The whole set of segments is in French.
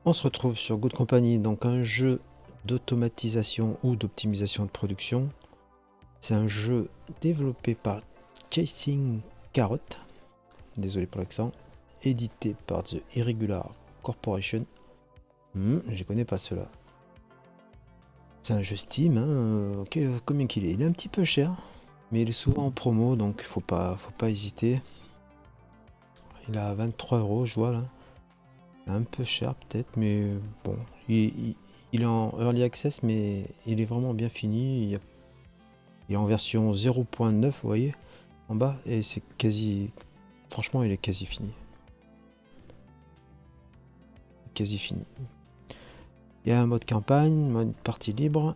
On se retrouve sur Good Company, donc un jeu d'automatisation ou d'optimisation de production. C'est un jeu développé par Chasing Carrot, désolé pour l'accent, édité par The Irregular Corporation. Je connais pas ceux-là. C'est un jeu Steam, ok, combien qu'il est? Il est un petit peu cher, mais il est souvent en promo, donc faut pas hésiter. Il a 23 €, je vois là. Un peu cher peut-être, mais bon, il est en early access, mais il est vraiment bien fini. Il est en version 0.9, vous voyez, en bas, et c'est quasi, franchement, il est quasi fini. Quasi fini. Il y a un mode campagne, mode partie libre,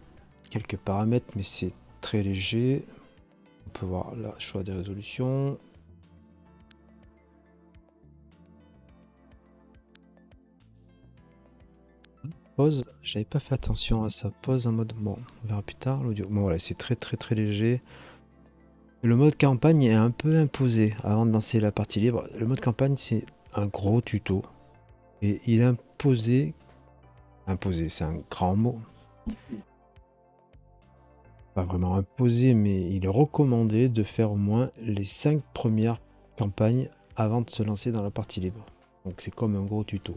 quelques paramètres, mais c'est très léger. On peut voir le choix des résolutions. Pause, j'avais pas fait attention à ça. Pause en mode, bon, on verra plus tard l'audio. Bon voilà, c'est très léger. Le mode campagne est un peu imposé avant de lancer la partie libre. Le mode campagne, c'est un gros tuto. Et il est imposé, c'est un grand mot. Pas vraiment imposé, mais il est recommandé de faire au moins les 5 premières campagnes avant de se lancer dans la partie libre. Donc c'est comme un gros tuto.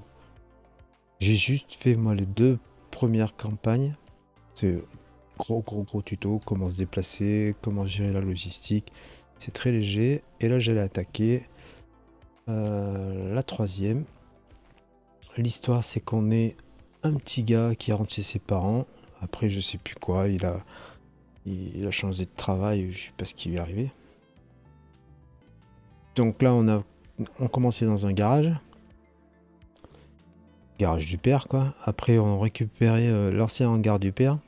J'ai juste fait moi les 2 premières campagnes. C'est gros tuto, comment se déplacer, comment gérer la logistique. C'est très léger. Et là j'allais attaquer la 3e. L'histoire c'est qu'on est un petit gars qui rentre chez ses parents. Après je sais plus quoi, il a changé de travail, je sais pas ce qui lui est arrivé. Donc là on commençait dans un garage du père quoi. Après on récupérait l'ancien hangar du père.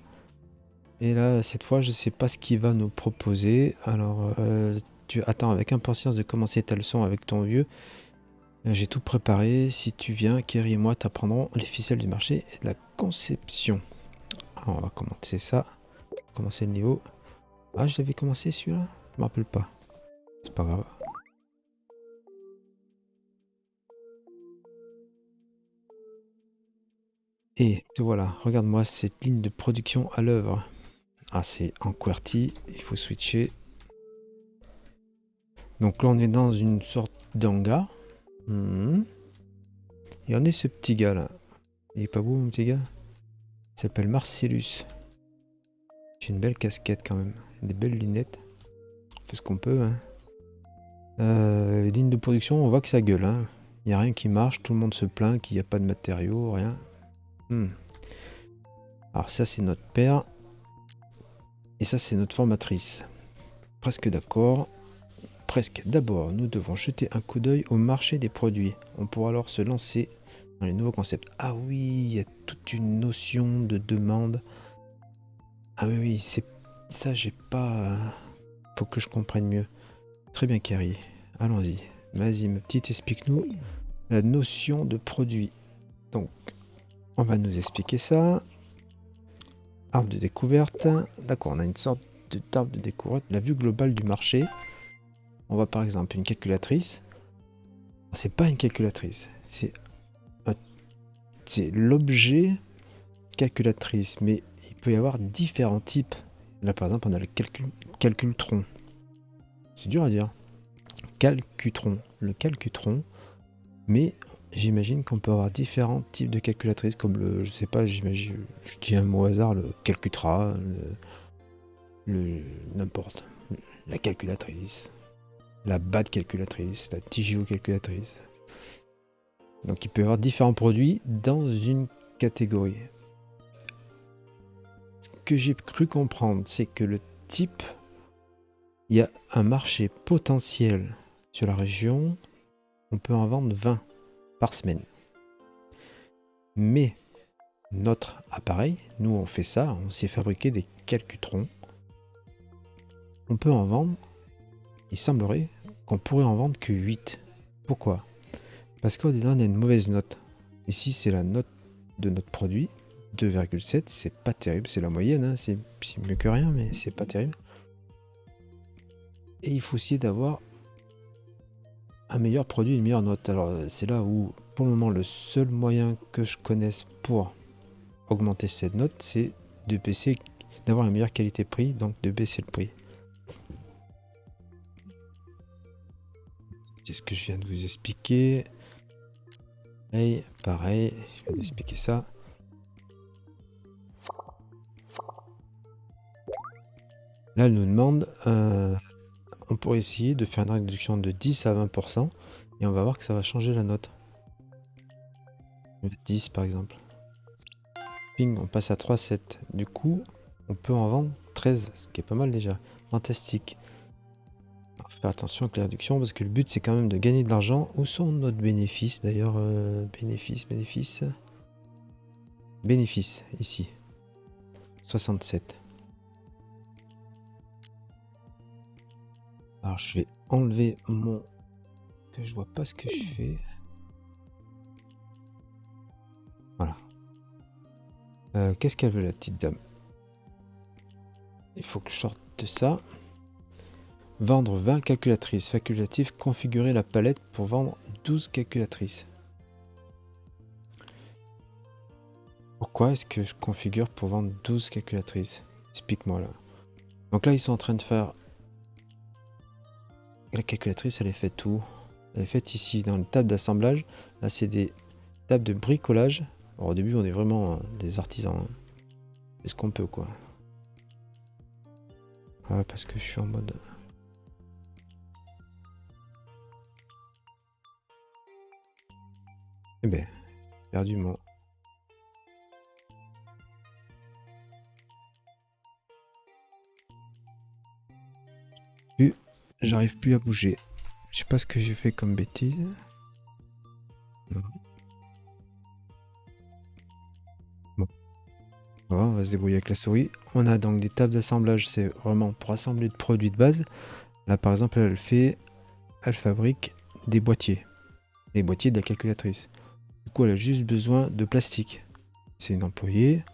Et là cette fois je sais pas ce qu'il va nous proposer. Alors tu attends avec impatience de commencer ta leçon avec ton vieux. J'ai tout préparé, si tu viens, Kerry et moi t'apprendrons les ficelles du marché et de la conception. Alors on va commencer ça, commencer le niveau. Ah je l'avais commencé celui-là? Je me rappelle pas. C'est pas grave. Et te voilà, regarde-moi cette ligne de production à l'œuvre. Ah c'est en QWERTY, il faut switcher. Donc là on est dans une sorte d'hangar. Et on est ce petit gars là. Il est pas beau mon petit gars? Il s'appelle Marcellus. J'ai une belle casquette quand même. Des belles lunettes. On fait ce qu'on peut hein. Ligne de production, on voit que ça gueule hein. Il n'y a rien qui marche, tout le monde se plaint qu'il n'y a pas de matériaux, rien. Alors ça c'est notre père. Et ça c'est notre formatrice. Presque d'accord. Presque. D'abord, nous devons jeter un coup d'œil au marché des produits. On pourra alors se lancer dans les nouveaux concepts. Ah oui, il y a toute une notion de demande. Ah oui, c'est ça, j'ai pas... Faut que je comprenne mieux. Très bien, Kerry. Allons-y. Vas-y, ma petite, explique-nous la notion de produit. Donc, on va nous expliquer ça. Arbre de découverte. D'accord, on a une sorte d'arbre de découverte. La vue globale du marché. On voit par exemple une calculatrice. C'est pas une calculatrice, c'est l'objet calculatrice, mais il peut y avoir différents types. Là par exemple on a le calcultron. C'est dur à dire. Le calcutron, mais j'imagine qu'on peut avoir différents types de calculatrices, comme le, je sais pas, j'imagine, je dis un mot au hasard, le calcutra, le n'importe, la calculatrice, la BAD calculatrice, la TGO calculatrice. Donc il peut y avoir différents produits dans une catégorie. Ce que j'ai cru comprendre, c'est que le type, il y a un marché potentiel sur la région, on peut en vendre 20 par semaine. Mais notre appareil, nous on fait ça, on s'est fabriqué des calcutrons. On peut en vendre, il semblerait qu'on pourrait en vendre que 8. Pourquoi? Parce qu'au-dedans on a une mauvaise note. Ici c'est la note de notre produit. 2,7, c'est pas terrible, c'est la moyenne, hein, c'est mieux que rien, mais c'est pas terrible. Et il faut essayer d'avoir un meilleur produit, une meilleure note. Alors c'est là où pour le moment, le seul moyen que je connaisse pour augmenter cette note, c'est de baisser, d'avoir une meilleure qualité-prix, donc de baisser le prix. C'est ce que je viens de vous expliquer. Et pareil, je viens d'expliquer ça. Là, elle nous demande, on pourrait essayer de faire une réduction de 10 à 20%, et on va voir que ça va changer la note. 10 par exemple. Ping, on passe à 3,7. Du coup, on peut en vendre 13, ce qui est pas mal déjà. Fantastique. Alors, faut faire attention avec les réductions, parce que le but c'est quand même de gagner de l'argent. Où sont nos bénéfices d'ailleurs? Bénéfices, ici. 67. Alors je vais enlever mon... que je vois pas ce que je fais. Voilà. Qu'est-ce qu'elle veut la petite dame? Il faut que je sorte de ça. Vendre 20 calculatrices. Facultatif, configurer la palette pour vendre 12 calculatrices. Pourquoi est-ce que je configure pour vendre 12 calculatrices? Explique-moi là. Donc là ils sont en train de faire... La calculatrice elle est faite où? Elle est faite ici dans le table d'assemblage. Là c'est des tables de bricolage. Alors, au début on est vraiment des artisans. Hein. C'est ce qu'on peut quoi. Ah, parce que je suis en mode... Eh ben, perdu mon... J'arrive plus à bouger. Je sais pas ce que j'ai fait comme bêtise. Non. Bon. On va se débrouiller avec la souris. On a donc des tables d'assemblage, c'est vraiment pour assembler de produits de base. Là par exemple, elle fabrique des boîtiers. Les boîtiers de la calculatrice. Du coup, elle a juste besoin de plastique. C'est une employée.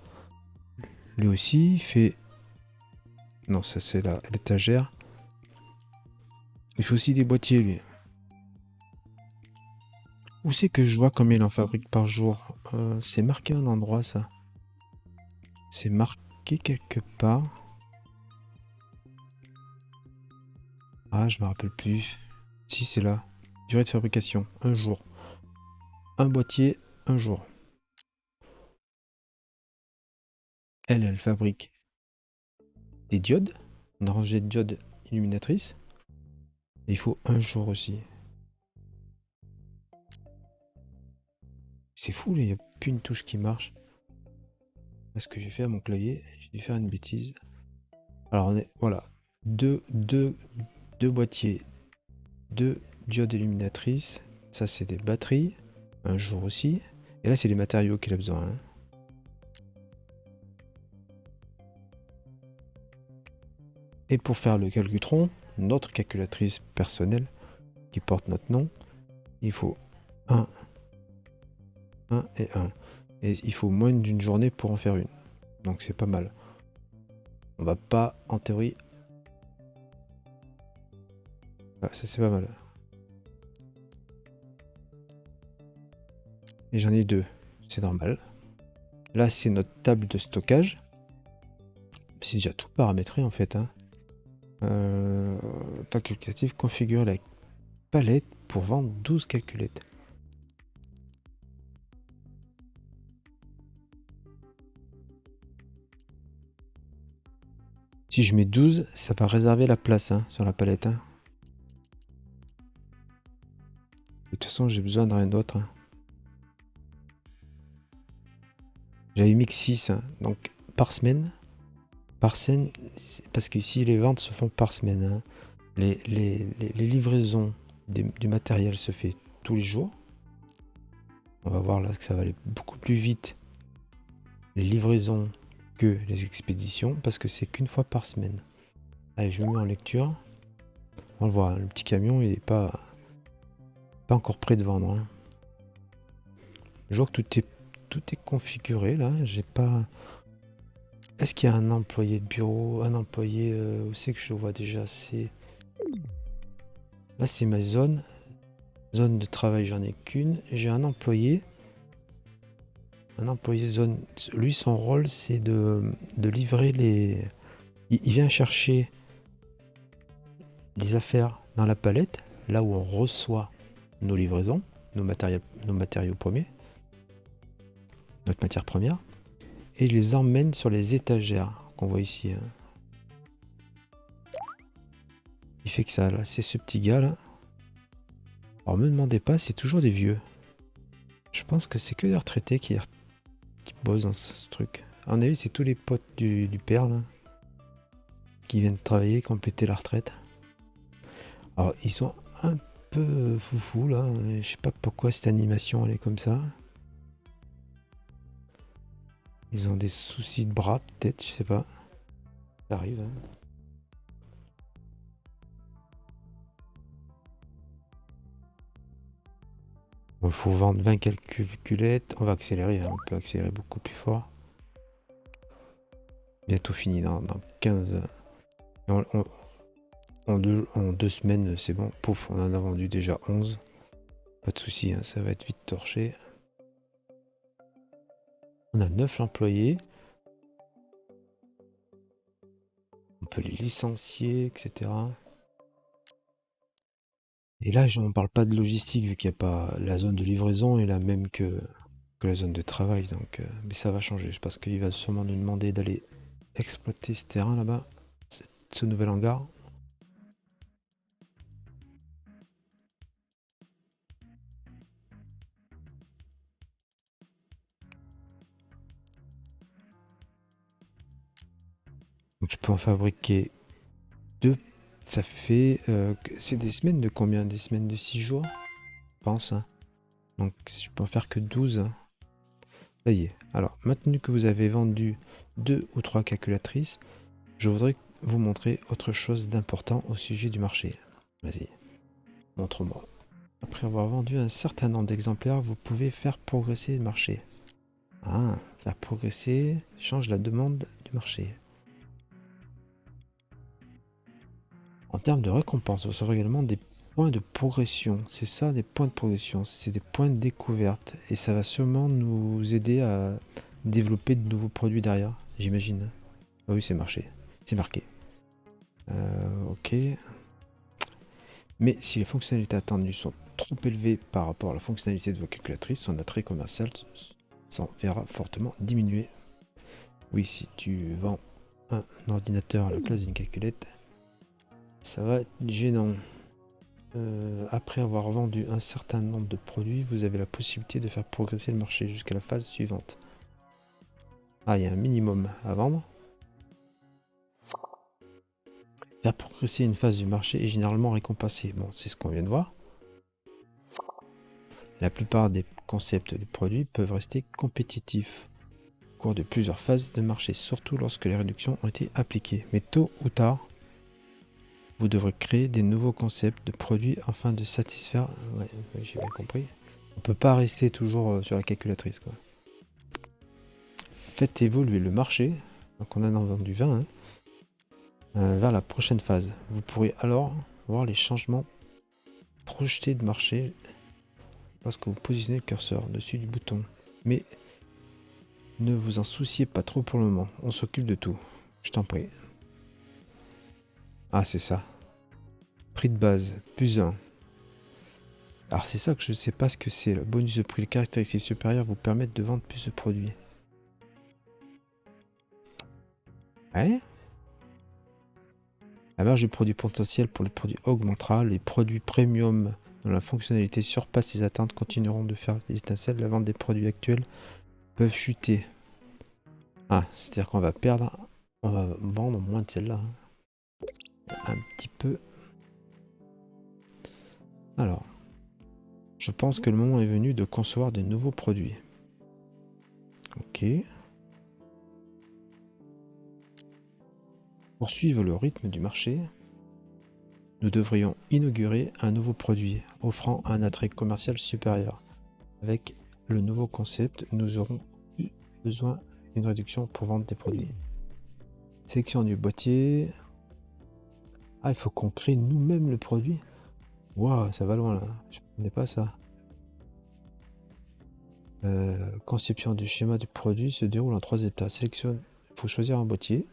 Lui aussi, il fait... Non, ça c'est l'étagère. Il fait aussi des boîtiers, lui. Où c'est que je vois combien il en fabrique par jour? C'est marqué à un endroit, ça. C'est marqué quelque part. Ah, je me rappelle plus. Si, c'est là. Durée de fabrication, 1 jour. Un boîtier, 1 jour. Elle fabrique des diodes. Une rangée de diodes illuminatrices. Et il faut 1 jour aussi. C'est fou, il n'y a plus une touche qui marche. Parce que j'ai fait à mon clavier, j'ai dû faire une bêtise. Alors on est, voilà, deux boîtiers, 2 diodes illuminatrices. Ça c'est des batteries, 1 jour aussi. Et là c'est les matériaux qu'il a besoin. Hein. Et pour faire le calcutron, notre calculatrice personnelle qui porte notre nom, il faut 1 et 1. Et il faut moins d'une journée pour en faire une. Donc c'est pas mal. On va pas, en théorie... Ah, ça c'est pas mal. Et j'en ai 2. C'est normal. Là c'est notre table de stockage. C'est déjà tout paramétré en fait. Hein. Facultatif, configurer la palette pour vendre 12 calculettes. Si je mets 12, ça va réserver la place hein, sur la palette. Hein. De toute façon, j'ai besoin de rien d'autre. Hein. J'avais mis que 6, hein, donc par semaine. Par scène, parce qu'ici les ventes se font par semaine. Hein. Les livraisons du matériel se fait tous les jours. On va voir là que ça va aller beaucoup plus vite. Les livraisons que les expéditions, parce que c'est qu'une fois par semaine. Allez, je me mets en lecture. On le voit, hein, le petit camion, il est pas encore prêt de vendre. Hein. Je vois que tout est configuré là. J'ai pas. Est-ce qu'il y a un employé de bureau, un employé où c'est que je le vois déjà? C'est là, c'est ma zone Zone de travail, j'en ai qu'une. J'ai un employé. Un employé zone. Lui, son rôle, c'est de livrer les. Il vient chercher les affaires dans la palette, là où on reçoit nos livraisons, nos matériaux premiers, notre matière première, et il les emmène sur les étagères qu'on voit ici. Il fait que ça, là. C'est ce petit gars là. Alors me demandez pas, c'est toujours des vieux. Je pense que c'est que des retraités qui bossent dans ce truc. À mon avis, c'est tous les potes du père là, qui viennent travailler, compléter la retraite. Alors ils sont un peu foufou là. Je sais pas pourquoi cette animation elle est comme ça. Ils ont des soucis de bras peut-être, je sais pas. Ça arrive. Hein. Il faut vendre 20 calculettes. On va accélérer, hein. On peut accélérer beaucoup plus fort. Bientôt fini dans 15. En deux semaines, c'est bon. Pouf, on en a vendu déjà 11. Pas de souci, hein, ça va être vite torché. On a 9 employés. On peut les licencier, etc. Et là, on ne parle pas de logistique, vu qu'il n'y a pas la zone de livraison est la même que la zone de travail. Donc, mais ça va changer, parce qu'il va sûrement nous demander d'aller exploiter ce terrain là-bas, ce nouvel hangar. Donc je peux en fabriquer 2. Ça fait... c'est des semaines de combien? Des semaines de 6 jours, je pense. Hein. Donc je peux en faire que 12. Hein. Ça y est. Alors, maintenant que vous avez vendu 2 ou 3 calculatrices, je voudrais vous montrer autre chose d'important au sujet du marché. Vas-y, montre-moi. Après avoir vendu un certain nombre d'exemplaires, vous pouvez faire progresser le marché. Ah, faire progresser change la demande du marché. En termes de récompense, vous aurez également des points de progression. C'est ça, des points de progression. C'est des points de découverte. Et ça va sûrement nous aider à développer de nouveaux produits derrière, j'imagine. Ah oui, c'est marché. C'est marqué. Ok. Mais si les fonctionnalités attendues sont trop élevées par rapport à la fonctionnalité de vos calculatrices, son attrait commercial s'en verra fortement diminuer. Oui, si tu vends un ordinateur à la place d'une calculette, ça va être gênant. Après avoir vendu un certain nombre de produits, vous avez la possibilité de faire progresser le marché jusqu'à la phase suivante. Ah, il y a un minimum à vendre. Faire progresser une phase du marché est généralement récompensé. Bon, c'est ce qu'on vient de voir. La plupart des concepts de produits peuvent rester compétitifs au cours de plusieurs phases de marché, surtout lorsque les réductions ont été appliquées. Mais tôt ou tard, vous devrez créer des nouveaux concepts de produits afin de satisfaire... Ouais, j'ai bien compris. On peut pas rester toujours sur la calculatrice, quoi. Faites évoluer le marché, donc on en a vendu 20, hein, vers la prochaine phase. Vous pourrez alors voir les changements projetés de marché lorsque vous positionnez le curseur dessus du bouton. Mais ne vous en souciez pas trop pour le moment, on s'occupe de tout. Je t'en prie. Ah, c'est ça. Prix de base, plus 1. Alors c'est ça que je ne sais pas ce que c'est. Le bonus de prix, les caractéristiques supérieures vous permettent de vendre plus de produits. Ouais. La marge du produit potentiel pour les produits augmentera. Les produits premium dont la fonctionnalité surpasse les attentes continueront de faire des étincelles. La vente des produits actuels peuvent chuter. Ah, c'est-à-dire qu'on va perdre, on va vendre moins de celles-là. Un petit peu. Alors, je pense que le moment est venu de concevoir de nouveaux produits. Ok. Pour suivre le rythme du marché, nous devrions inaugurer un nouveau produit offrant un attrait commercial supérieur. Avec le nouveau concept, nous aurons besoin d'une réduction pour vendre des produits. Sélection du boîtier. Ah, il faut qu'on crée nous-mêmes le produit. Waouh, ça va loin là. Je ne connais pas ça. Conception du schéma du produit se déroule en 3 étapes. Sélectionne. Il faut choisir un boîtier.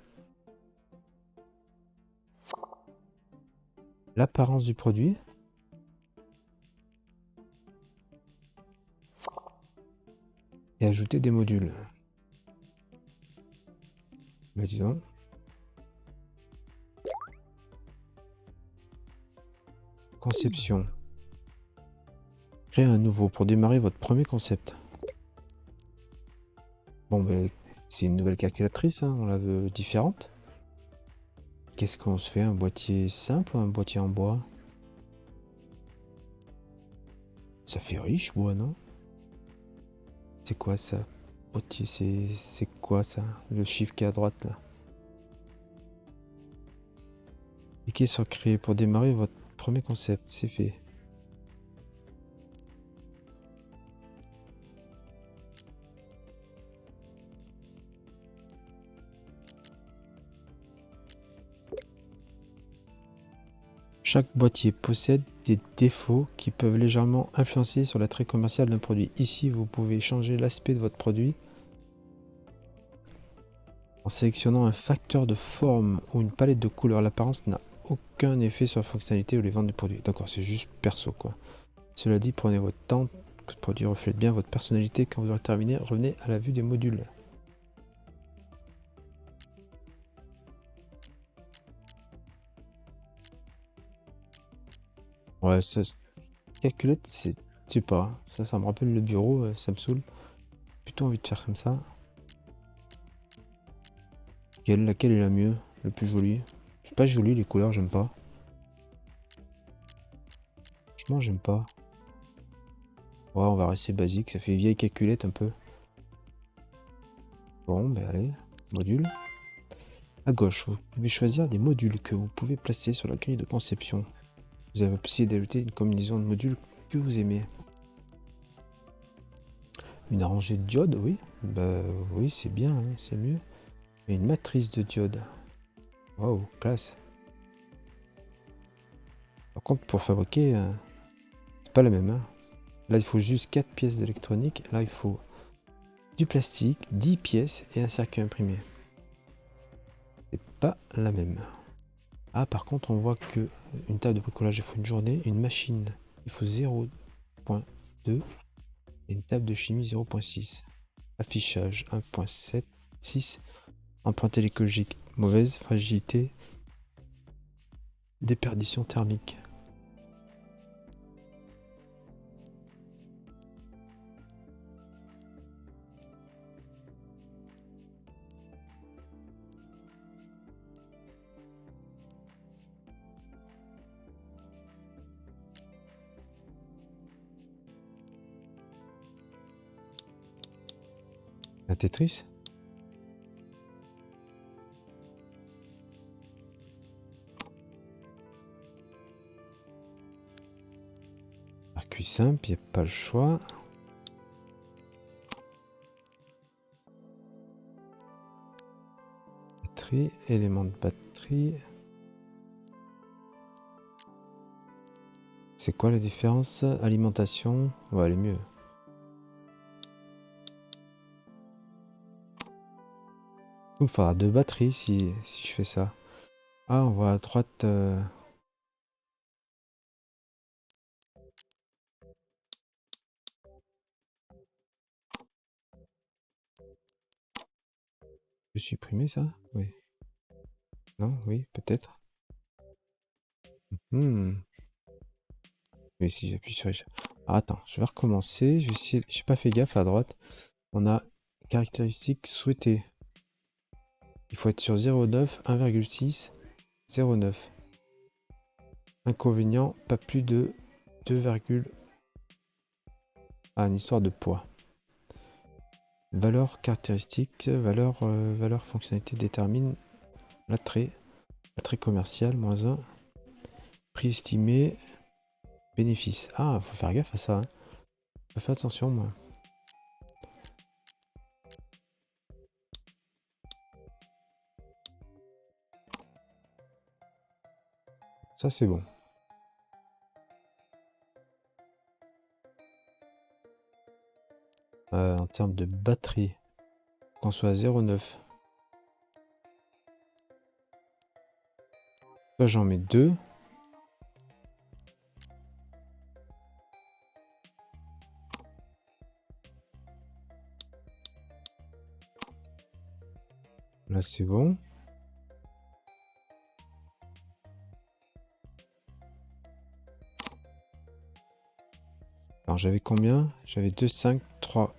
L'apparence du produit. Et ajouter des modules. Mais dis donc. Conception. Créer un nouveau pour démarrer votre premier concept. Bon, ben, c'est une nouvelle calculatrice, hein, on la veut différente. Qu'est-ce qu'on se fait? Un boîtier simple ou un boîtier en bois? Ça fait riche, bois, non? C'est quoi ça? Boîtier, c'est quoi ça? Le chiffre qui est à droite là. Cliquez sur créer pour démarrer votre premier concept. C'est fait. Chaque boîtier possède des défauts qui peuvent légèrement influencer sur l'attrait commercial d'un produit. Ici, vous pouvez changer l'aspect de votre produit en sélectionnant un facteur de forme ou une palette de couleurs. L'apparence n'a aucun effet sur la fonctionnalité ou les ventes du produit. D'accord, c'est juste perso quoi. Cela dit, prenez votre temps, que le produit reflète bien votre personnalité. Quand vous aurez terminé, revenez à la vue des modules. Ouais, ça, calculette, c'est, je sais pas, ça me rappelle le bureau, ça me saoule. Plutôt envie de faire comme ça. Laquelle est la mieux, le plus joli? C'est pas joli les couleurs, j'aime pas. Franchement, j'aime pas. Ouais, on va rester basique, ça fait vieille calculette un peu. Bon, ben allez, module. À gauche, vous pouvez choisir des modules que vous pouvez placer sur la grille de conception. Vous avez la possibilité d'ajouter une combinaison de modules que vous aimez. Une rangée de diodes, oui. Bah oui, c'est bien, hein, c'est mieux. Et une matrice de diodes. Waouh, classe. Par contre, pour fabriquer, c'est pas la même. Hein. Là, il faut juste 4 pièces d'électronique. Là, il faut du plastique, 10 pièces et un circuit imprimé. C'est pas la même. Ah, par contre, on voit que une table de bricolage, il faut une journée. Une machine, il faut 0.2. Et une table de chimie 0.6. Affichage 1.76. Empreinte écologique mauvaise. Fragilité. Déperdition thermique. Un Tetris. Circuit simple, il n'y a pas le choix. Batterie, élément de batterie. C'est quoi la différence? Alimentation. Ouais, elle est mieux. Il me faudra 2 batteries si je fais ça. Ah, on voit à droite. Je supprimer ça? Oui. Non? Oui, peut-être. Mais si j'appuie sur les... Ah, attends, je vais recommencer. Je vais essayer... J'ai pas fait gaffe à droite. On a caractéristiques souhaitées. Il faut être sur 0,9, 1,6, 0,9. Inconvénient, pas plus de 2, ah, une histoire de poids. Valeur caractéristique, valeur fonctionnalité détermine l'attrait. Attrait commercial, moins 1. Prix estimé, bénéfice. Ah, faut faire gaffe à ça. Hein. Fais attention, moi. Ça, c'est bon. termes de batterie, qu'on soit à 0,9. Là, j'en mets 2. Là, c'est bon. Alors, j'avais combien? J'avais 2, 5, 3.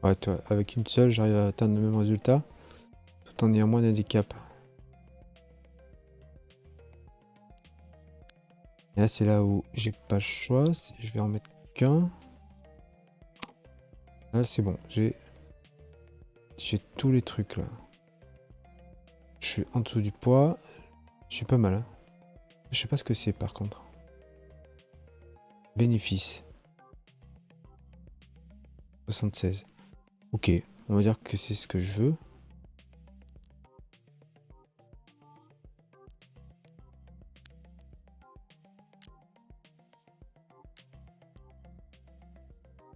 Ouais, toi, avec une seule, j'arrive à atteindre le même résultat, tout en ayant moins d'handicap. Et là, c'est là où j'ai pas le choix. Je vais en mettre qu'un. Là, c'est bon. J'ai tous les trucs, là. Je suis en dessous du poids. Je suis pas mal, hein. Je sais pas ce que c'est, par contre. Bénéfice. 76. Ok. On va dire que c'est ce que je veux.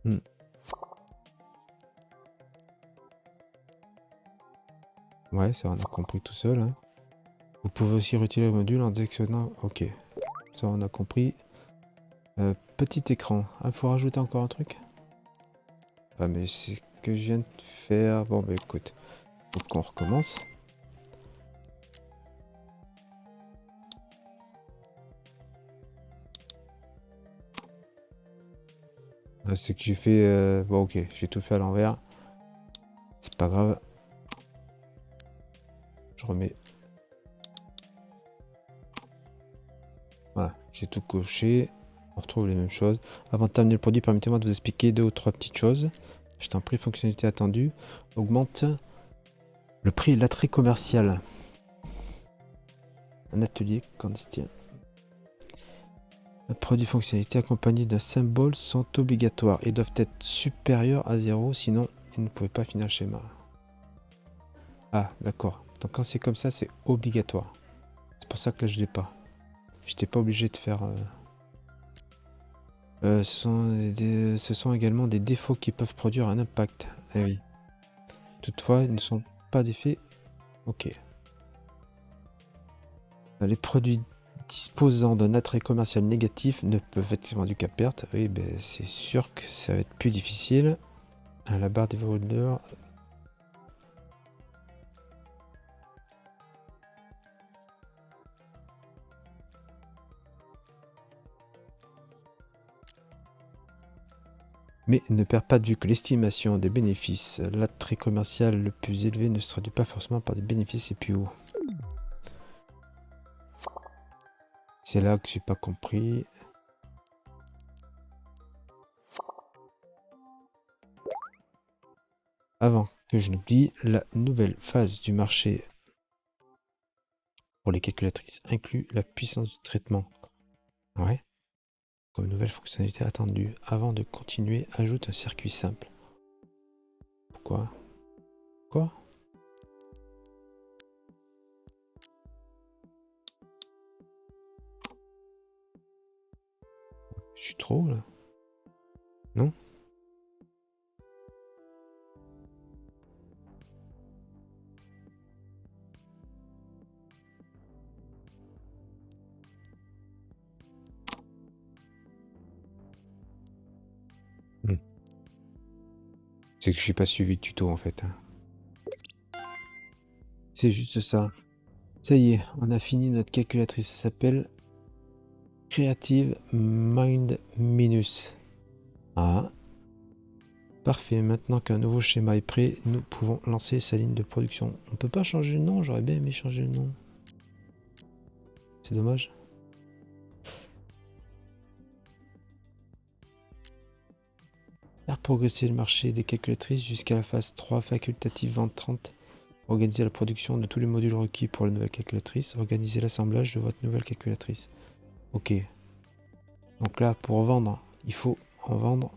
Hmm. Ouais, ça on a compris tout seul, hein. Vous pouvez aussi retirer le module en sélectionnant... Ok. Ça on a compris. Petit écran. Ah, faut rajouter encore un truc? Ah, mais c'est ce que je viens de faire. Bon, bah écoute. Faut qu'on recommence. Ah, c'est que j'ai fait... Bon, ok. J'ai tout fait à l'envers. C'est pas grave. Je remets... Voilà. J'ai tout coché. On retrouve les mêmes choses. Avant de terminer le produit, permettez-moi de vous expliquer 2 ou 3 petites choses. Je t'en prie, fonctionnalité attendue. Augmente le prix et l'attrait commercial. Un atelier clandestin. Les produits fonctionnalités accompagnés d'un symbole sont obligatoires et doivent être supérieurs à 0, sinon ils ne pouvaient pas finir le schéma. Ah, d'accord. Donc quand c'est comme ça, c'est obligatoire. C'est pour ça que là, je l'ai pas. J'étais pas obligé de faire... ce sont également des défauts qui peuvent produire un impact. Eh oui. Toutefois, ils ne sont pas d'effet. Ok. Les produits disposant d'un attrait commercial négatif ne peuvent être vendus qu'à perte. Oui, ben, c'est sûr que ça va être plus difficile. À la barre des vendeurs. Mais ne perd pas de vue que l'estimation des bénéfices, l'attrait commercial le plus élevé ne se traduit pas forcément par des bénéfices les plus hauts. C'est là que j'ai pas compris. Avant que je n'oublie, la nouvelle phase du marché pour les calculatrices inclut la puissance du traitement. Ouais. Comme nouvelle fonctionnalité attendue. Avant de continuer, ajoute un circuit simple. Pourquoi? Quoi? Je suis trop là? Non? Hmm. C'est que je n'ai pas suivi le tuto en fait, hein. C'est juste ça. Ça y est, on a fini notre calculatrice. Ça s'appelle Creative Mind Minus. Ah, parfait. Maintenant qu'un nouveau schéma est prêt, nous pouvons lancer sa ligne de production. On peut pas changer le nom, j'aurais bien aimé changer le nom. C'est dommage. Faire progresser le marché des calculatrices jusqu'à la phase 3 facultative vente 30. Organiser la production de tous les modules requis pour la nouvelle calculatrice. Organiser l'assemblage de votre nouvelle calculatrice. Ok. Donc là, pour vendre, il faut en vendre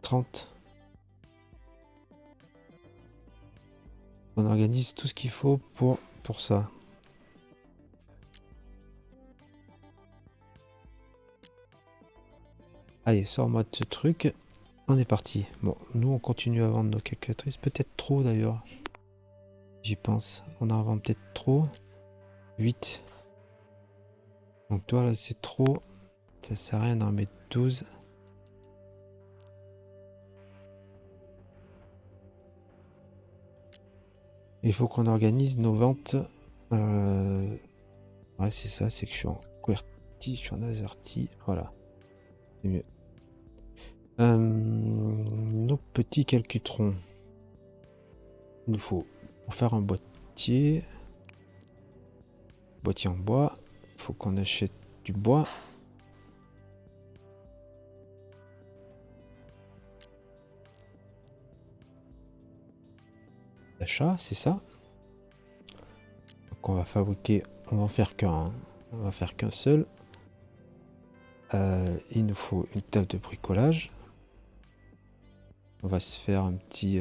30. On organise tout ce qu'il faut pour ça. Allez, sors-moi de ce truc. On est parti. Bon, nous on continue à vendre nos calculatrices. Peut-être trop d'ailleurs. J'y pense. On en vend peut-être trop. 8. Donc toi là c'est trop. Ça sert à rien d'en mettre 12. Il faut qu'on organise nos ventes. Ouais, c'est ça, c'est que je suis en QWERTY, je suis en AZERTY. Voilà, c'est mieux. Nos petits calcutrons. Il nous faut pour faire un boîtier. Boîtier en bois. Il faut qu'on achète du bois. D'achat, c'est ça. Donc on va fabriquer, on va en faire qu'un. On va faire qu'un seul. Il nous faut une table de bricolage. On va se faire un petit...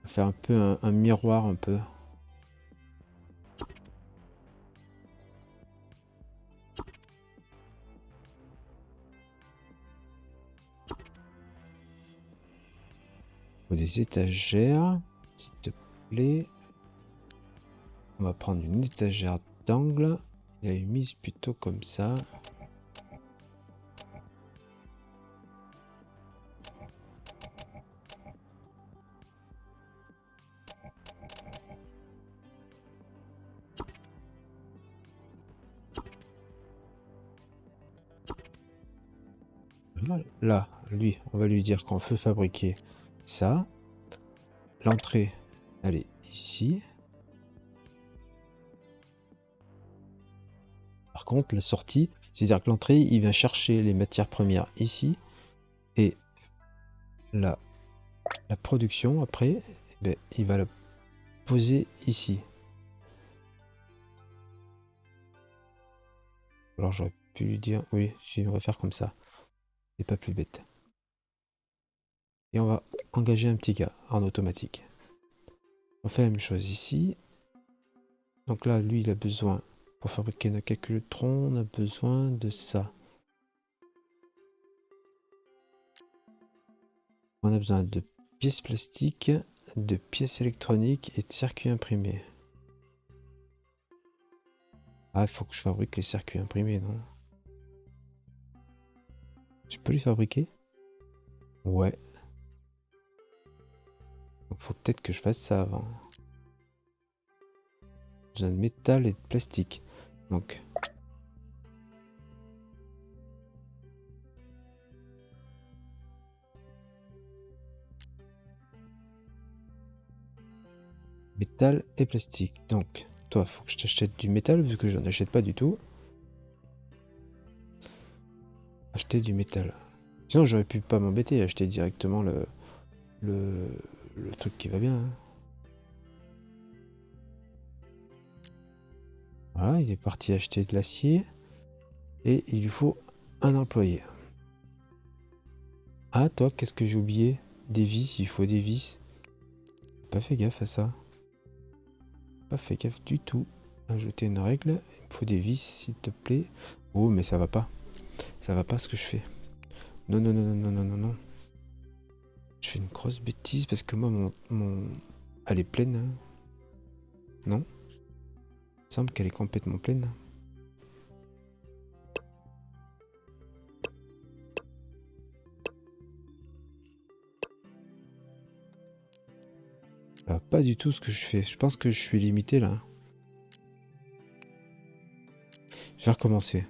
faire un peu un miroir un peu. Des étagères, s'il te plaît. On va prendre une étagère d'angle. Il a une mise plutôt comme ça. Là, lui, on va lui dire qu'on veut fabriquer ça. L'entrée, elle est ici. Par contre, la sortie, c'est-à-dire que l'entrée, il vient chercher les matières premières ici. Et la production, après, eh ben, il va la poser ici. Alors j'aurais pu lui dire, oui, on va faire comme ça. C'est pas plus bête. Et on va engager un petit gars en automatique. On fait la même chose ici. Donc là, lui, il a besoin, pour fabriquer nos calculotrons, on a besoin de ça. On a besoin de pièces plastiques, de pièces électroniques et de circuits imprimés. Ah, il faut que je fabrique les circuits imprimés, non? Je peux les fabriquer? Ouais. Donc faut peut-être que je fasse ça avant. J'ai besoin de métal et de plastique. Donc... métal et plastique. Donc, toi, faut que je t'achète du métal, vu que je n'en achète pas du tout. Acheter du métal. Sinon, j'aurais pu pas m'embêter, acheter directement le truc qui va bien. Hein. Voilà, il est parti acheter de l'acier. Et il lui faut un employé. Ah, toi, qu'est-ce que j'ai oublié? Des vis, il faut des vis. Pas fait gaffe à ça. Pas fait gaffe du tout. Ajouter une règle. Il me faut des vis, s'il te plaît. Oh, mais ça va pas. Ça va pas ce que je fais. Non, non, non, non, non, non, non, non. Je fais une grosse bêtise parce que moi, elle est pleine. Hein. Non? Il me semble qu'elle est complètement pleine. Pas du tout ce que je fais. Je pense que je suis limité là. Je vais recommencer.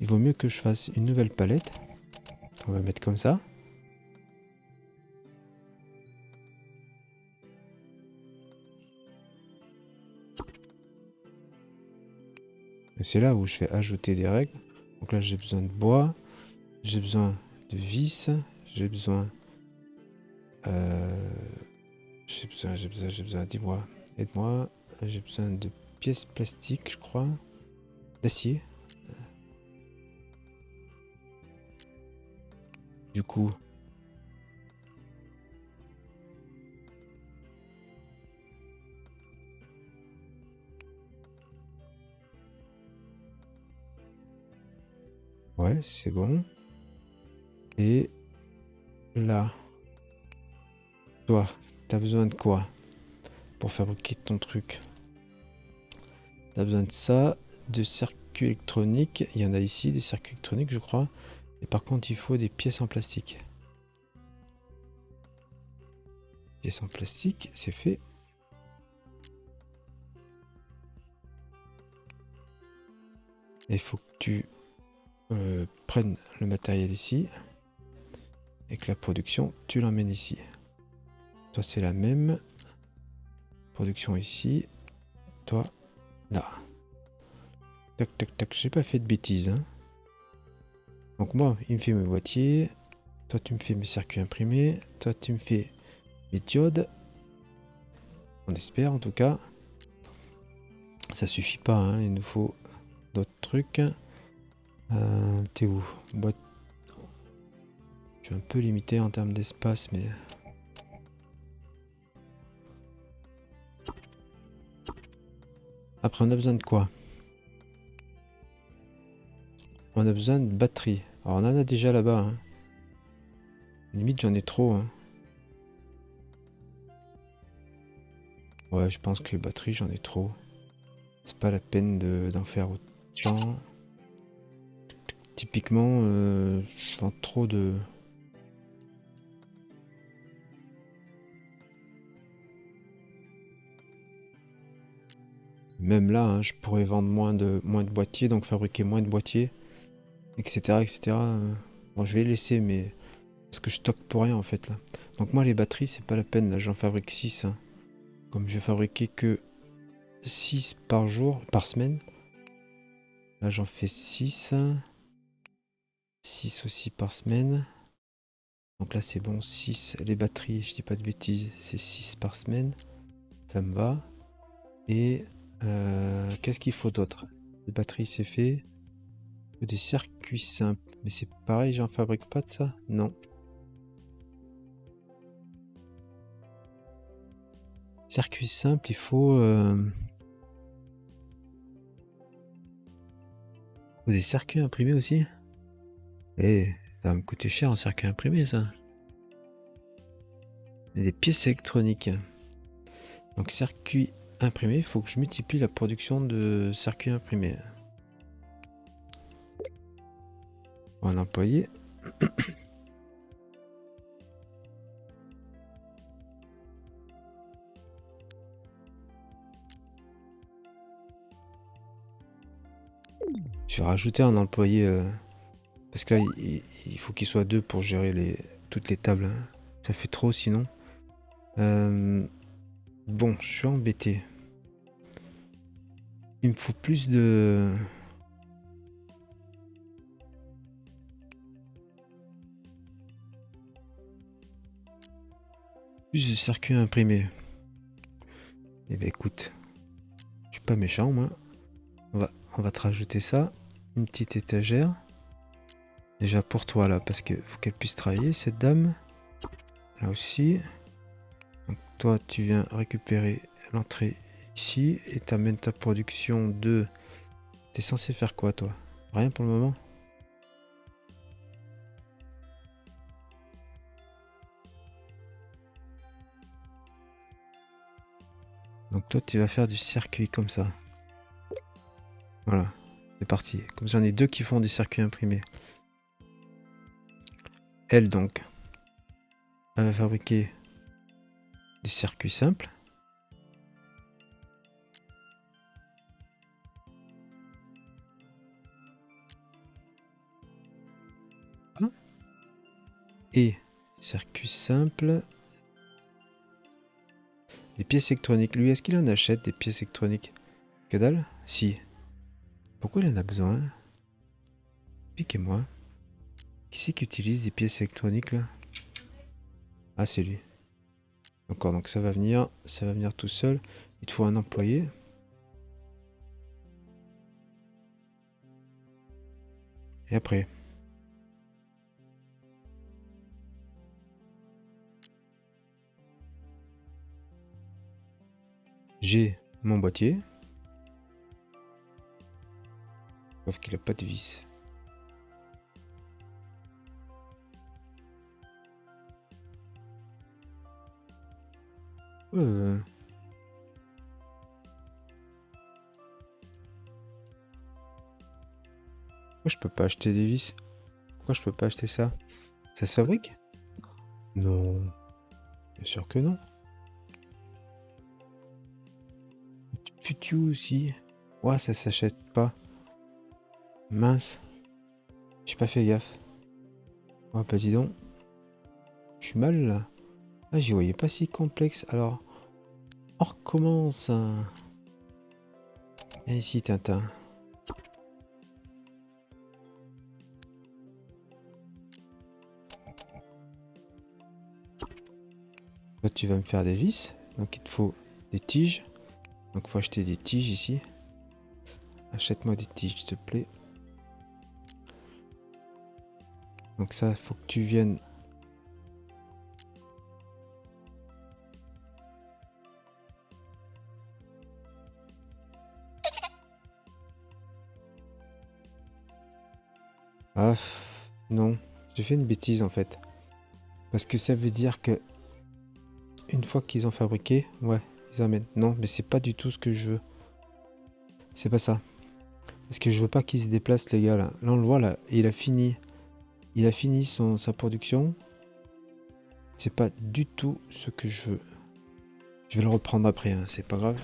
Il vaut mieux que je fasse une nouvelle palette. On va mettre comme ça. Et c'est là où je vais ajouter des règles. Donc là, j'ai besoin de bois. J'ai besoin de vis. J'ai besoin... j'ai besoin, dis-moi. Aide-moi. J'ai besoin de pièces plastiques, je crois. D'acier. Du coup... Ouais, c'est bon. Et là, toi, t'as besoin de quoi pour fabriquer ton truc? T'as besoin de ça, de circuits électroniques. Il y en a ici, des circuits électroniques, je crois. Et par contre, il faut des pièces en plastique. Pièces en plastique, c'est fait. Il faut que tu prennes le matériel ici. Et que la production, tu l'emmènes ici. Toi, c'est la même. Production ici. Toi, là. Tac, tac, tac. J'ai pas fait de bêtises, hein. Donc moi, il me fait mes boîtiers. Toi, tu me fais mes circuits imprimés. Toi, tu me fais mes diodes. On espère, en tout cas. Ça suffit pas, hein. Il nous faut d'autres trucs. T'es où? Boîte. Je suis un peu limité en termes d'espace, mais... Après, on a besoin de quoi? On a besoin de batterie. Alors, on en a déjà là-bas, hein. Limite, j'en ai trop, hein. Ouais, je pense que les batteries, j'en ai trop. C'est pas la peine d'en faire autant. Typiquement, je vends trop de... Même là, hein, je pourrais vendre moins de boîtiers, donc fabriquer moins de boîtiers, etc. etc. Bon, je vais laisser, mais... Parce que je stocke pour rien, en fait, là. Donc moi, les batteries, c'est pas la peine, là, j'en fabrique 6. Hein. Comme je fabriquais que 6 par jour, par semaine. Là, j'en fais 6. 6 aussi par semaine. Donc là, c'est bon, 6. Les batteries, je dis pas de bêtises, c'est 6 par semaine. Ça me va. Et qu'est-ce qu'il faut d'autre? Les batteries, c'est fait. Il faut des circuits simples. Mais c'est pareil, j'en fabrique pas de ça? Non. Circuits simples, il faut des circuits imprimés aussi? Eh, ça va me coûter cher un circuit imprimé, ça. Et des pièces électroniques. Donc, circuit imprimé, il faut que je multiplie la production de circuits imprimés. On va employer. Je vais rajouter un employé parce que là il faut qu'il soit 2 pour gérer toutes les tables. Hein. Ça fait trop sinon. Bon, je suis embêté. Il me faut plus de... Plus de circuits imprimés. Eh ben écoute, je suis pas méchant moi. On va te rajouter ça. Une petite étagère. Déjà pour toi là, parce qu'il faut qu'elle puisse travailler, cette dame. Là aussi. Donc toi, tu viens récupérer l'entrée ici et t'amènes ta production de... T'es censé faire quoi toi? Rien pour le moment? Donc toi, tu vas faire du circuit comme ça. Voilà, c'est parti. Comme j'en ai 2 qui font des circuits imprimés. Elle donc, elle va fabriquer des circuits simples. Et circuits simples. Des pièces électroniques. Lui, est-ce qu'il en achète des pièces électroniques? Que dalle? Si. Pourquoi il en a besoin? Piquez-moi. Qui c'est qui utilise des pièces électroniques là? Ah, c'est lui. D'accord, donc ça va venir tout seul. Il te faut un employé. Et après. J'ai mon boîtier. Sauf qu'il n'a pas de vis. Pourquoi pourquoi je peux pas acheter des vis? Pourquoi je peux pas acheter ça? Ça se fabrique? Non. Bien sûr que non. Futu aussi. Ouais, ça s'achète pas. Mince. J'ai pas fait gaffe. Oh bah dis donc. Je suis mal là. Ah, j'y voyais pas si complexe. Alors, on recommence. Viens ici, Tintin. Toi, tu vas me faire des vis. Donc, il te faut des tiges. Donc, il faut acheter des tiges ici. Achète-moi des tiges, s'il te plaît. Donc, ça, il faut que tu viennes. Ah, non. J'ai fait une bêtise en fait. Parce que ça veut dire que une fois qu'ils ont fabriqué, ouais, ils amènent. Non, mais c'est pas du tout ce que je veux. C'est pas ça. Parce que je veux pas qu'ils se déplacent, les gars, là. Là, on le voit, là. Il a fini. Il a fini sa production. C'est pas du tout ce que je veux. Je vais le reprendre après, hein, c'est pas grave.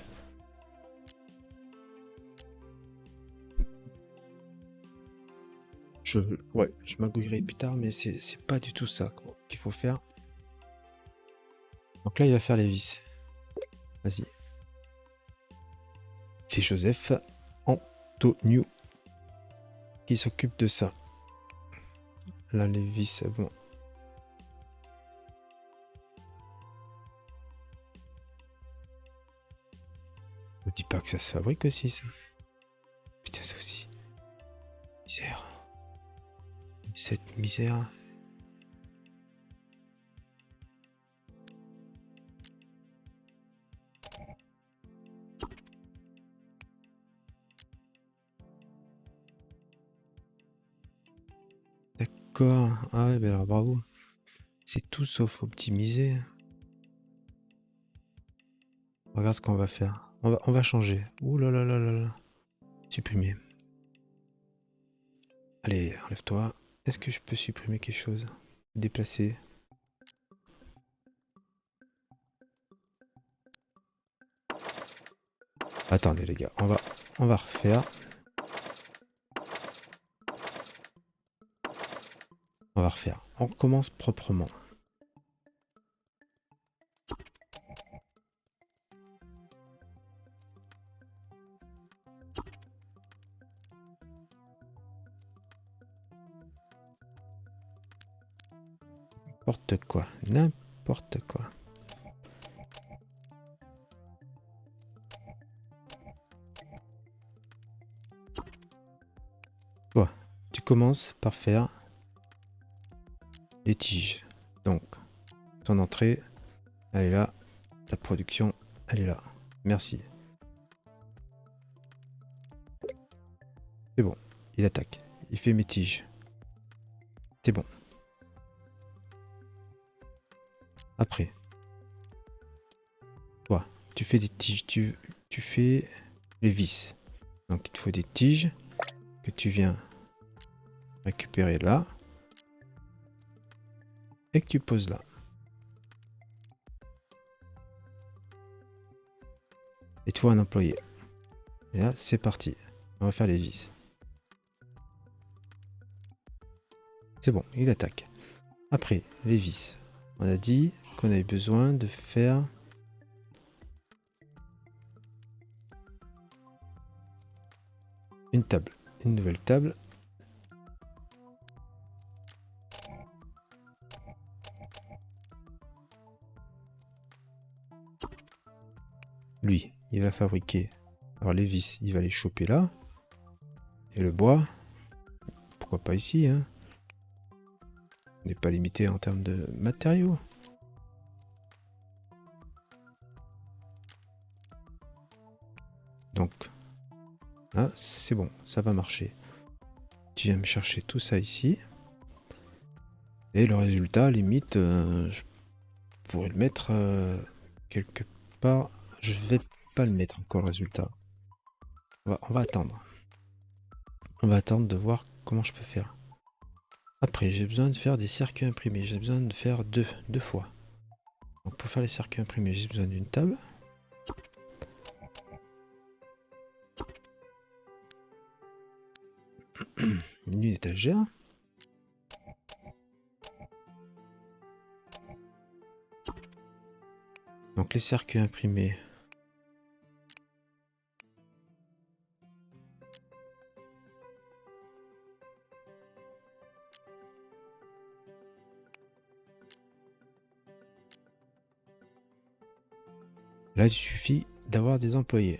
Ouais, je magouillerai plus tard, mais c'est pas du tout ça qu'il faut faire. Donc là, il va faire les vis. Vas-y. C'est Joseph Antonio qui s'occupe de ça. Là, les vis, c'est bon. Me dis pas que ça se fabrique aussi, ça. Putain, ça aussi. Misère. Cette misère. D'accord. Ah ouais, ben alors bravo. C'est tout sauf optimisé. Regarde ce qu'on va faire. On va changer. Ouh là là là là là. Supprimer. Allez, enlève-toi. Est-ce que je peux supprimer quelque chose? Déplacer. Attendez les gars, on va refaire. On va refaire. On commence proprement. N'importe quoi. N'importe quoi. Toi, tu commences par faire les tiges. Donc, ton entrée, elle est là. Ta production, elle est là. Merci. C'est bon. Il attaque. Il fait mes tiges. C'est bon. Après, toi, tu fais des tiges. Tu fais les vis. Donc, il te faut des tiges que tu viens récupérer là. Et que tu poses là. Et tu vois un employé. Et là, c'est parti. On va faire les vis. C'est bon, il attaque. Après, les vis. On a dit qu'on avait besoin de faire une table. Une nouvelle table. Lui, il va fabriquer. Alors les vis, il va les choper là. Et le bois, pourquoi pas ici, hein. On n'est pas limité en termes de matériaux. Donc, là, c'est bon, ça va marcher. Tu viens me chercher tout ça ici. Et le résultat, limite, je pourrais le mettre quelque part, je vais pas le mettre encore le résultat. On va attendre. On va attendre de voir comment je peux faire. Après, j'ai besoin de faire des circuits imprimés. J'ai besoin de faire deux fois. Donc pour faire les circuits imprimés, j'ai besoin d'une table. Une étagère. Donc les circuits imprimés. Là, il suffit d'avoir des employés.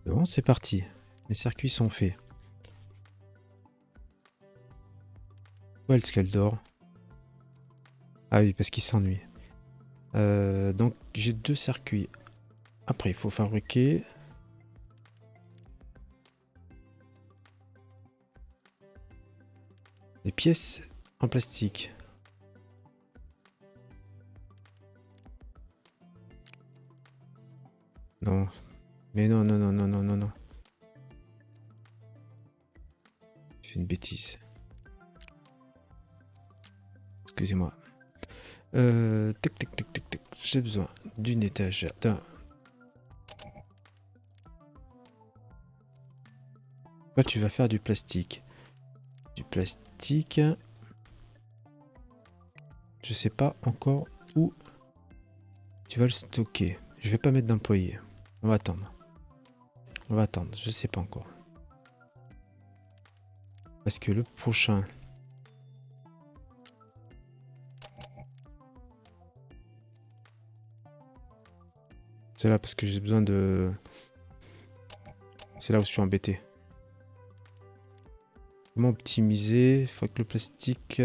Bon, c'est parti. Les circuits sont faits. Où est-ce qu'elle dort? Ah oui, parce qu'il s'ennuie. Donc, j'ai 2 circuits. Après, il faut fabriquer... des pièces en plastique. Non. Mais non, non, non, non, non, non, non. Je fais une bêtise. Excusez-moi. Tac, tac, tac, tac, tac. J'ai besoin d'une étagère. Toi, tu vas faire du plastique. Du plastique. Je sais pas encore où tu vas le stocker. Je vais pas mettre d'employé. On va attendre. On va attendre. Je sais pas encore. Parce que le prochain... c'est là parce que j'ai besoin de... c'est là où je suis embêté. Comment optimiser? Il faut que le plastique...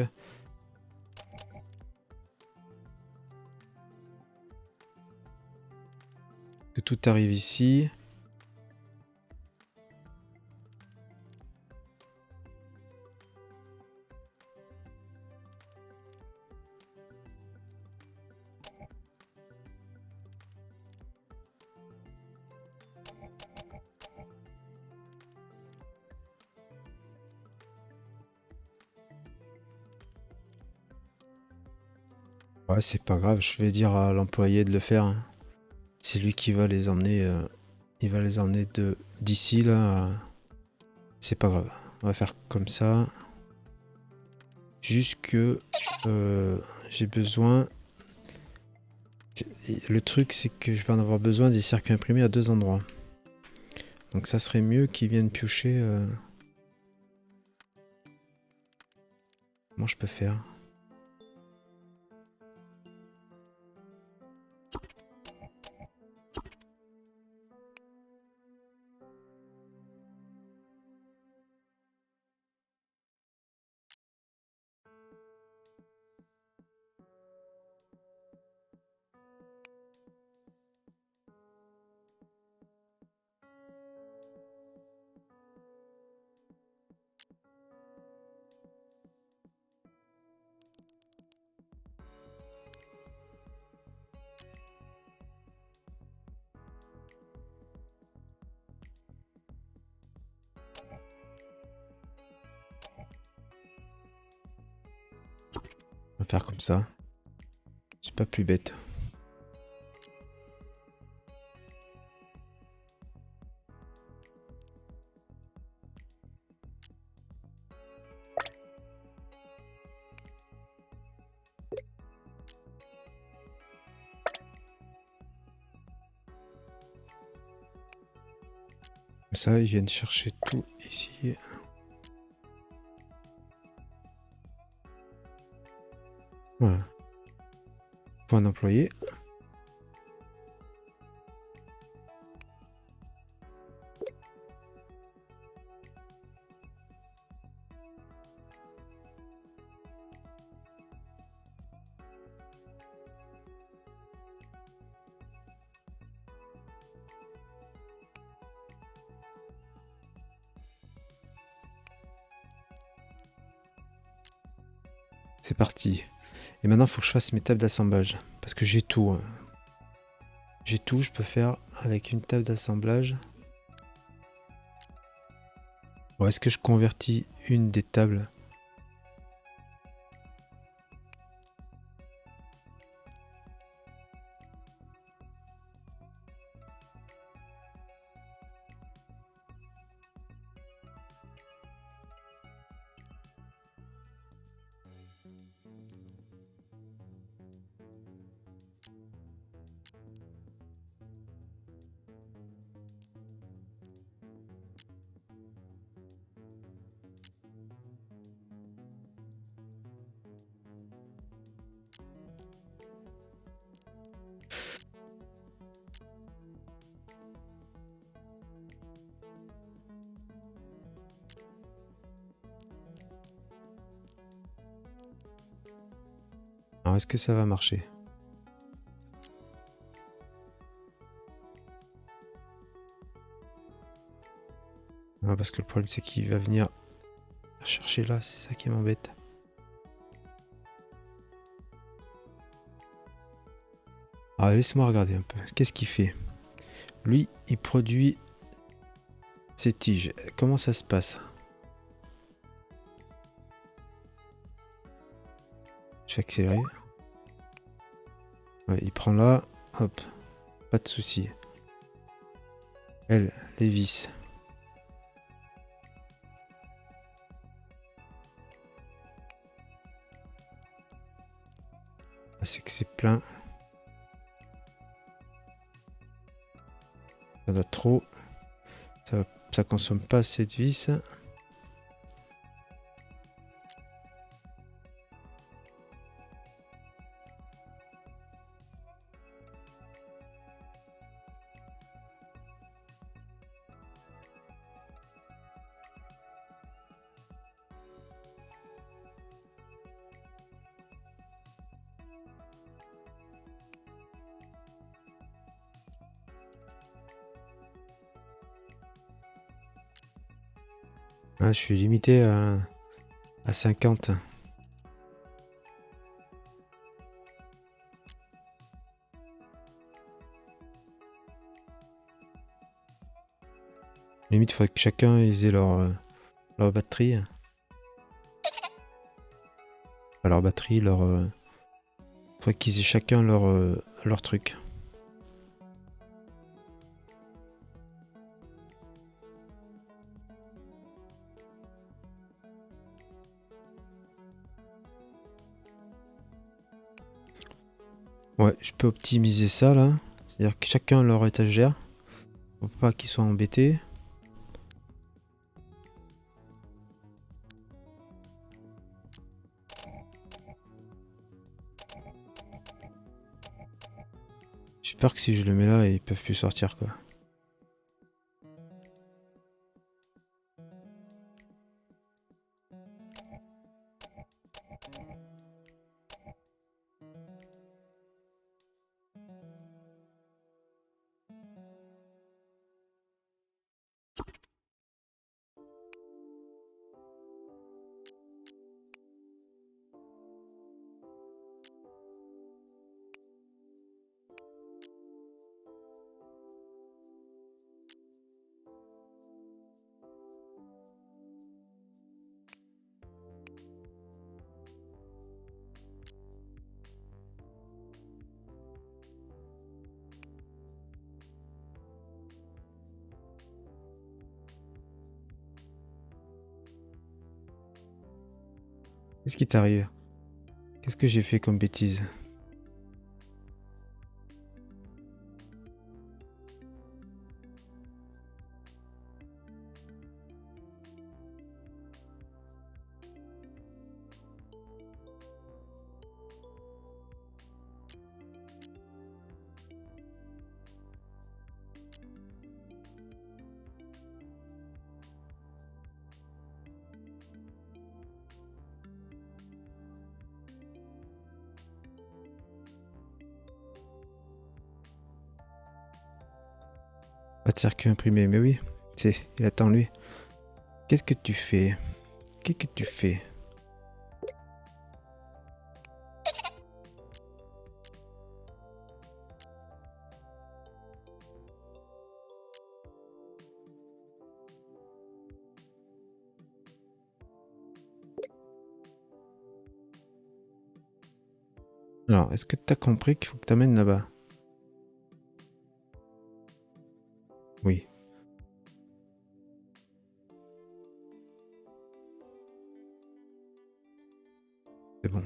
que tout arrive ici. Ouais, c'est pas grave, je vais dire à l'employé de le faire, hein. C'est lui qui va les emmener. Il va les emmener d'ici là. C'est pas grave. On va faire comme ça. Juste que j'ai besoin. Le truc, c'est que je vais en avoir besoin des circuits imprimés à 2 endroits. Donc ça serait mieux qu'ils viennent piocher. Comment je peux faire? On va faire comme ça. C'est pas plus bête. Comme ça, ils viennent chercher tout ici. Voilà. Pour un employé. C'est parti. Et maintenant, il faut que je fasse mes tables d'assemblage. Parce que j'ai tout. Hein. J'ai tout, je peux faire avec une table d'assemblage. Bon, est-ce que je convertis une des tables? Alors, est-ce que ça va marcher? Non, parce que le problème, c'est qu'il va venir chercher là, c'est ça qui m'embête. Alors, laisse-moi regarder un peu. Qu'est-ce qu'il fait? Lui, il produit ses tiges. Comment ça se passe? Je vais accélérer. Ouais, il prend là. Hop. Pas de souci. Elle, les vis. C'est que c'est plein. Ça va trop. Ça consomme pas assez de vis. Ah, je suis limité à 50. Limite, il faudrait que chacun ait leur batterie. Pas leur batterie, faudrait qu'ils aient chacun leur truc. Ouais, je peux optimiser ça là. C'est-à-dire que chacun leur étagère. Faut pas qu'ils soient embêtés. J'espère que si je le mets là, ils peuvent plus sortir quoi. Qu'est-ce qui t'arrive? Qu'est-ce que j'ai fait comme bêtise? Pas de circuit imprimé, mais oui. Il attend lui. Qu'est-ce que tu fais? Qu'est-ce que tu fais? Alors, est-ce que tu as compris qu'il faut que tu amènes là-bas? Oui. C'est bon.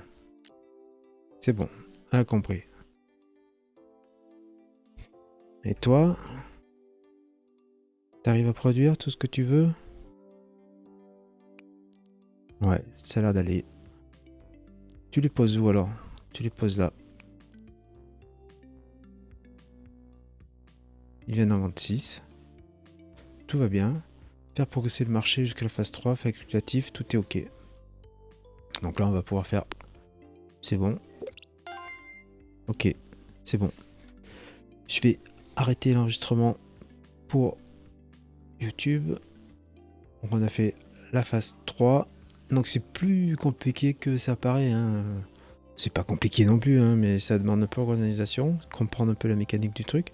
C'est bon. Elle a compris. Et toi, t'arrives à produire tout ce que tu veux? Ouais, ça a l'air d'aller. Tu les poses où alors? Tu les poses là. Ils viennent en 26. Tout va bien. Faire progresser le marché jusqu'à la phase 3, facultatif, tout est ok. Donc là, on va pouvoir faire... C'est bon. Ok, c'est bon. Je vais arrêter l'enregistrement pour YouTube. Donc on a fait la phase 3. Donc c'est plus compliqué que ça paraît. Hein. C'est pas compliqué non plus, hein, mais ça demande un peu d'organisation, comprendre un peu la mécanique du truc.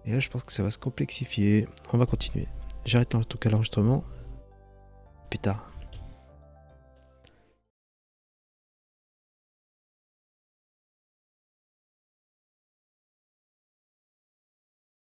Et là, je pense que ça va se complexifier. On va continuer. J'arrête en tout cas l'enregistrement. Plus tard.